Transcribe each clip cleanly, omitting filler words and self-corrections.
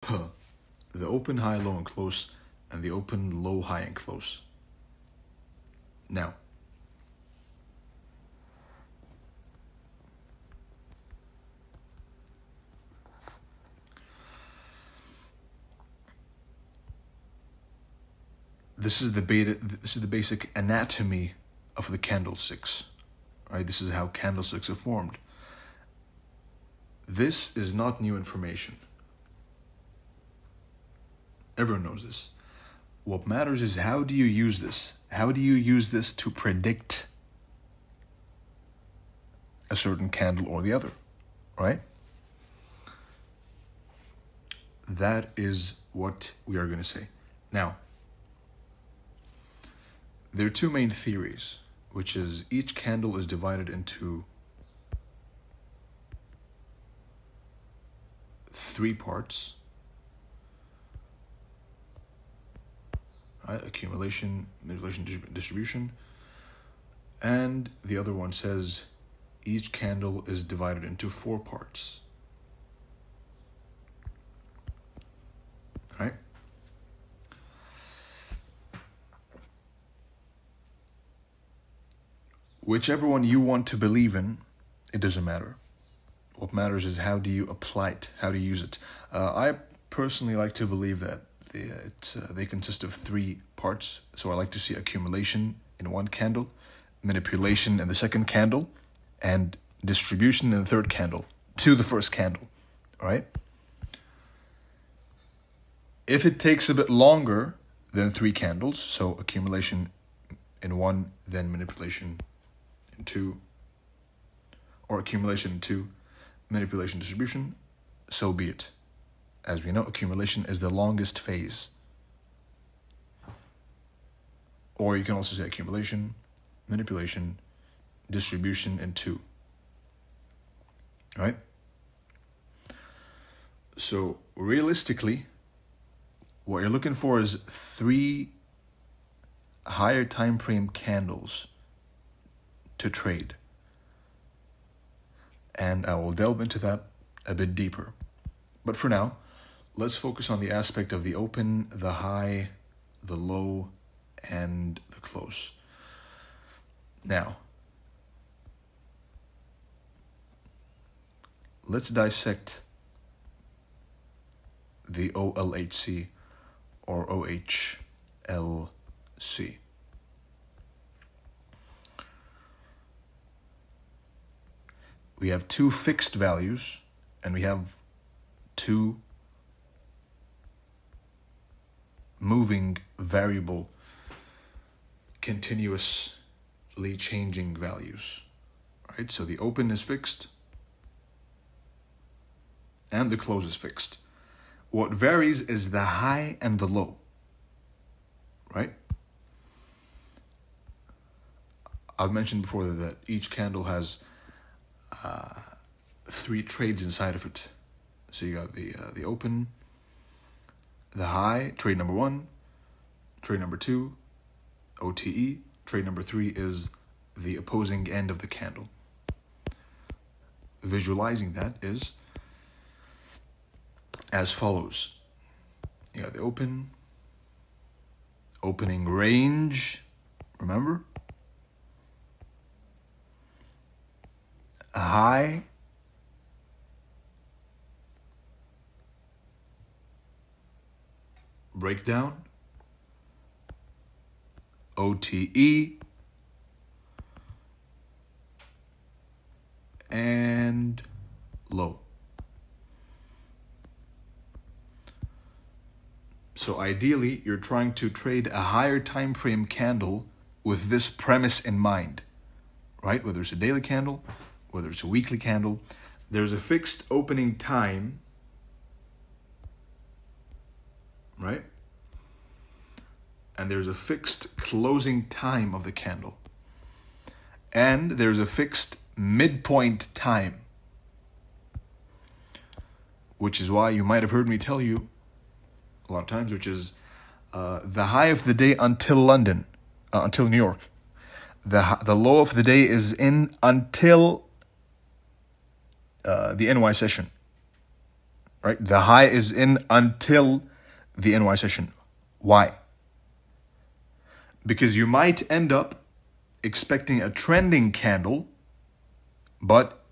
The open, high, low, and close, and the open, low, high, and close. Now, this is the basic anatomy of the candlesticks. Right? This is how candlesticks are formed. This is not new information. Everyone knows this. What matters is how do you use this? How do you use this to predict a certain candle or the other, right? That is what we are going to say. Now, there are two main theories, which is each candle is divided into three parts. Right? Accumulation, manipulation, distribution. And the other one says each candle is divided into four parts. Right? Whichever one you want to believe in, it doesn't matter. What matters is how do you apply it, how do you use it. I personally like to believe that they consist of three parts. So I like to see accumulation in one candle, manipulation in the second candle, and distribution in the third candle to the first candle. All right? If it takes a bit longer than three candles, so accumulation in one, then manipulation in two, or accumulation in two, manipulation, distribution, so be it. As we know, accumulation is the longest phase. Or you can also say accumulation, manipulation, distribution in two. Right? So realistically, what you're looking for is three higher time frame candles to trade. And I will delve into that a bit deeper. But for now, let's focus on the aspect of the open, the high, the low, and the close. Now, let's dissect the OLHC or OHLC. We have two fixed values, and we have two moving variable, continuously changing values. Right? So the open is fixed, and the close is fixed. What varies is the high and the low. Right? I've mentioned before that each candle has three trades inside of it. So you got the open, the high, trade number one, trade number two, OTE, trade number three is the opposing end of the candle. Visualizing that is as follows. You got the open, opening range, remember? A high, breakdown, OTE, and low. So ideally, you're trying to trade a higher time frame candle with this premise in mind, right? Whether it's a daily candle, whether it's a weekly candle, there's a fixed opening time, right? And there's a fixed closing time of the candle. And there's a fixed midpoint time, which is why you might have heard me tell you a lot of times, which is the high of the day until London, until New York. The low of the day is in until the NY session. right? The high is in until the NY session. Why? Because you might end up expecting a trending candle, but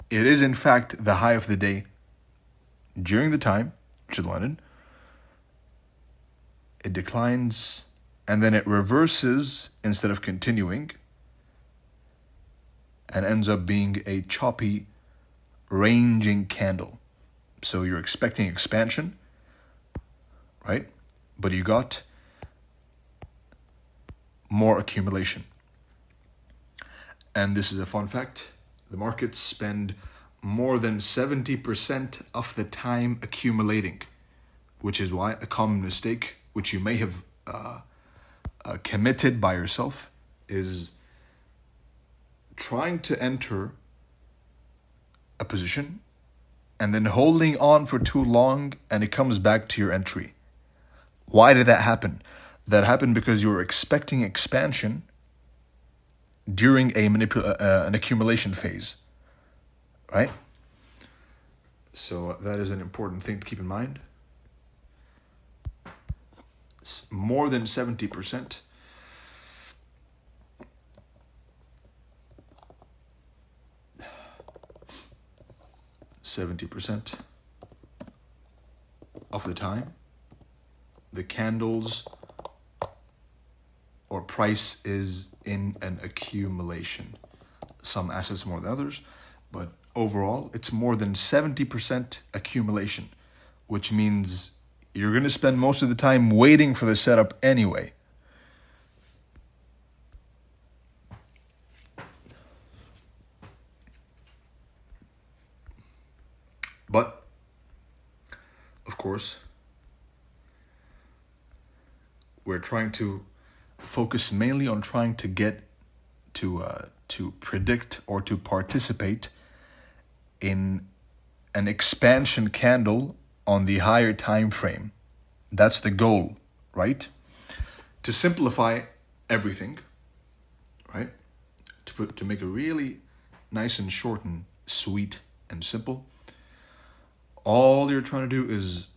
it is in fact the high of the day during the time, which is London. It declines and then it reverses instead of continuing and ends up being a choppy, ranging candle. So you're expecting expansion, right? But you got more accumulation. And this is a fun fact. The markets spend more than 70% of the time accumulating, which is why a common mistake, which you may have committed by yourself, is trying to enter a position and then holding on for too long and it comes back to your entry. Why did that happen? That happened because you were expecting expansion during an accumulation phase, right? So that is an important thing to keep in mind. More than 70%. Of the time, the candles or price is in an accumulation. Some assets more than others, but overall, it's more than 70% accumulation, which means you're going to spend most of the time waiting for the setup anyway. But, of course, we're trying to focus mainly on trying to get to predict or to participate in an expansion candle on the higher time frame. That's the goal, right? To simplify everything, right? To make it really nice and short and sweet and simple. All you're trying to do is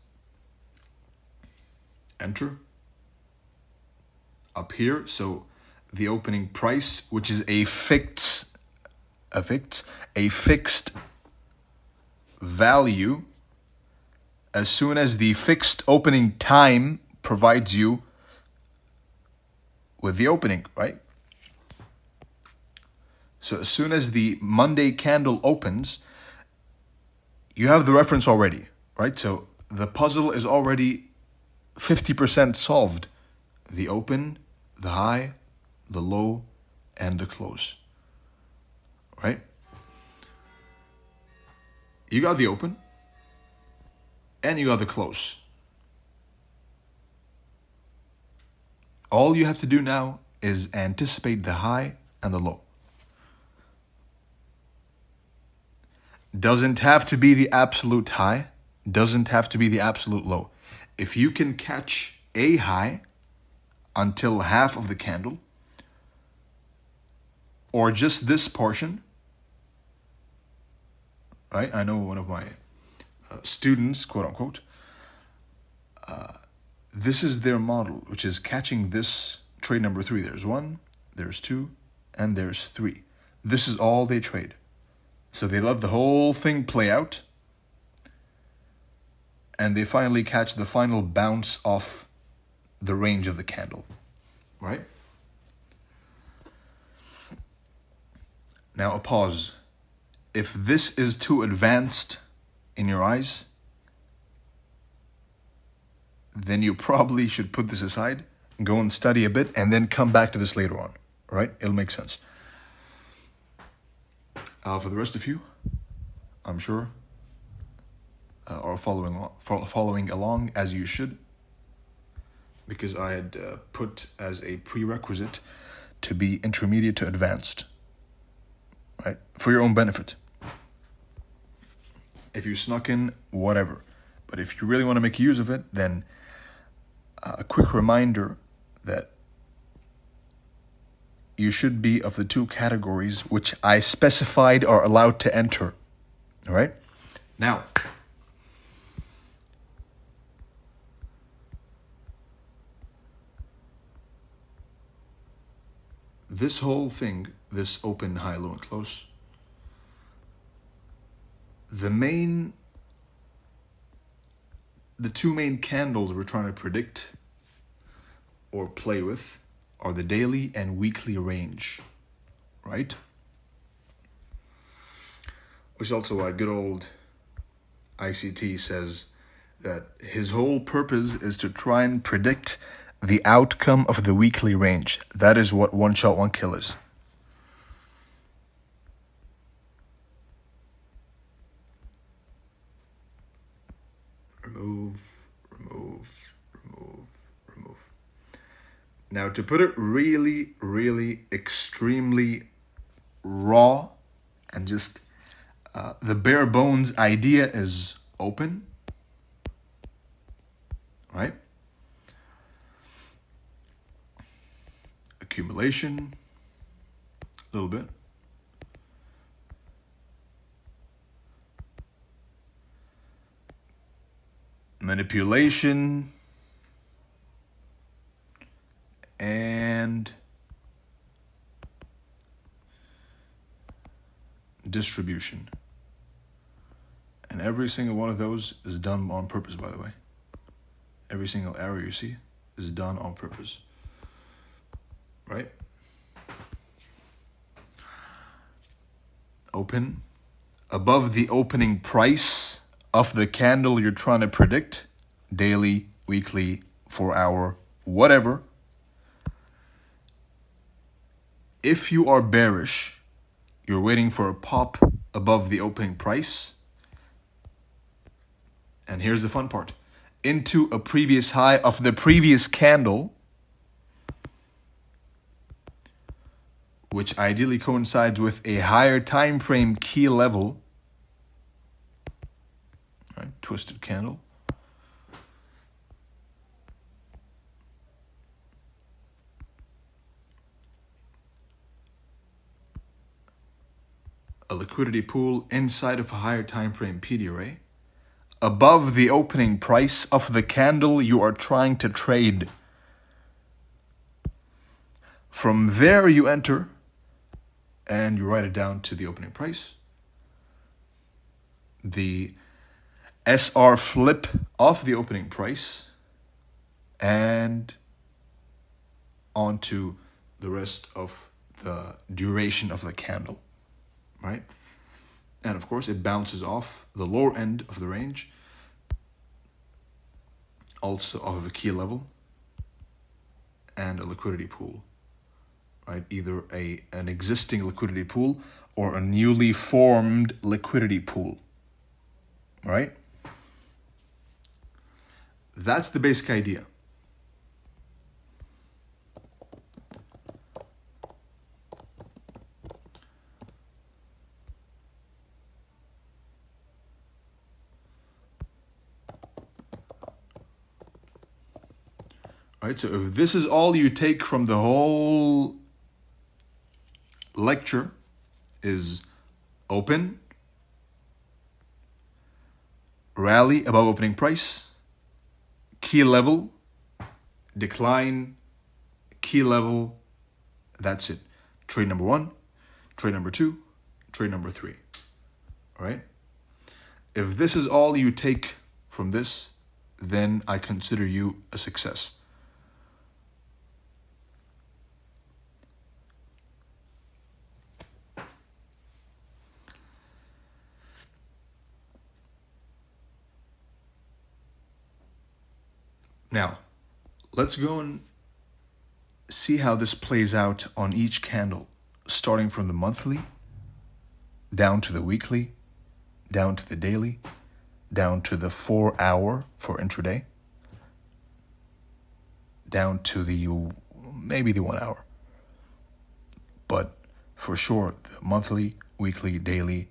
enter up here. So the opening price, which is a fixed value, as soon as the fixed opening time provides you with the opening, right? So as soon as the Monday candle opens, you have the reference already, right? So the puzzle is already 50% solved. The open, the high, the low, and the close, right? You got the open, and you got the close. All you have to do now is anticipate the high and the low. Doesn't have to be the absolute high, doesn't have to be the absolute low. If you can catch a high until half of the candle, or just this portion, right? I know one of my students, quote unquote, this is their model, which is catching this trade number 3. There's 1, there's 2, and there's 3. This is all they trade. So they let the whole thing play out, and they finally catch the final bounce off the range of the candle, right? Now a pause. If this is too advanced in your eyes, then you probably should put this aside, go and study a bit, and then come back to this later on, right? It'll make sense. For the rest of you, I'm sure, are following along as you should, because I had put as a prerequisite to be intermediate to advanced, right? For your own benefit. If you snuck in, whatever. But if you really want to make use of it, then a quick reminder that you should be of the 2 categories which I specified are allowed to enter. All right? Now, this whole thing, this open, high, low, and close, the two main candles we're trying to predict or play with are the daily and weekly range, right? Which is also why good old ICT says that his whole purpose is to try and predict the outcome of the weekly range. That is what one shot, one kill is. Remove. Now, to put it really, really extremely raw and just the bare bones idea is open, right? Accumulation, a little bit. Manipulation, and distribution. And every single one of those is done on purpose, by the way. Every single arrow you see is done on purpose, right? Open. Above the opening price of the candle you're trying to predict, daily, weekly, 4 hour, whatever. If you are bearish, you're waiting for a pop above the opening price. And here's the fun part. Into a previous high of the previous candle, which ideally coincides with a higher time frame key level. All right, twisted candle. A liquidity pool inside of a higher time frame PD array. Above the opening price of the candle you are trying to trade. From there you enter and you write it down to the opening price. The SR flip of the opening price and onto the rest of the duration of the candle, right? And of course it bounces off the lower end of the range, also off of a key level and a liquidity pool, right? Either an existing liquidity pool or a newly formed liquidity pool, right? That's the basic idea. Right, so if this is all you take from the whole lecture is open, rally above opening price, key level, decline, key level, that's it. Trade number 1, trade number 2, trade number 3, all right? If this is all you take from this, then I consider you a success. Now, let's go and see how this plays out on each candle, starting from the monthly, down to the weekly, down to the daily, down to the 4 hour for intraday, down to maybe the 1 hour. But for sure, the monthly, weekly, daily,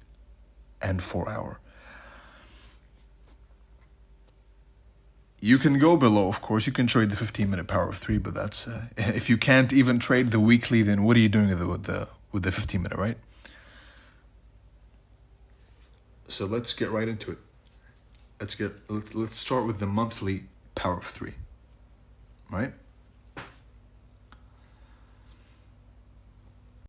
and 4 hour. You can go below, of course. You can trade the 15-minute power of 3, but that's if you can't even trade the weekly, then what are you doing with the 15-minute, right? So let's get right into it. Let's start with the monthly power of 3, right?